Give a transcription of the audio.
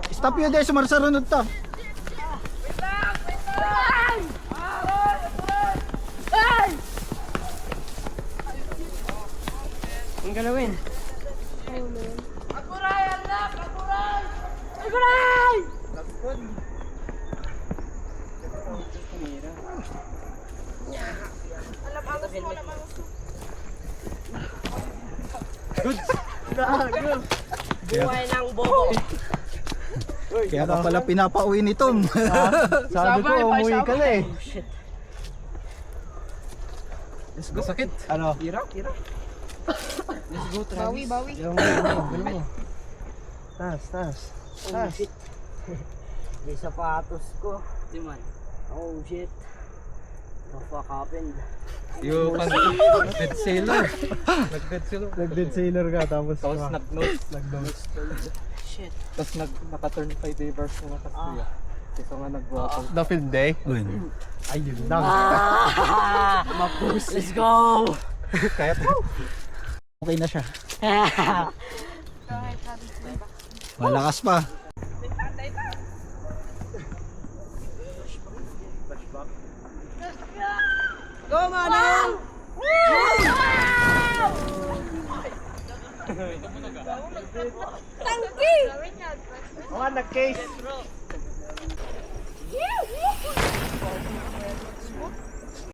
Stop yun dahil sumarasarunod to. Ang galawin. Aguray! Anak! Aguray! Aguray! Alam angas mo, alam angas mo. Good. Gago. Buhay ng boho. Kaya ka pala pinapauwi ni Tom. Sabi ko, umuwi ka na eh. Let's go. Sakit. Ano? Tira. Let's go, Travis. Bawi. Yung mo. Taas. May sapatos ko. Di man. Oh shit. The fuck happened? Yung dead sailor. Nag-dead sailor. Nag-dead sailor ka tapos Tapos nag-nose. Shit. Tapos naka-turn 5 divers na nakasuya. Kasi nga nag-water. the field day. Ayun lang. Mapus. Let's go. Kaya Okay na siya. Malakas pa. Go, Manang! Tangki! mga nag-case.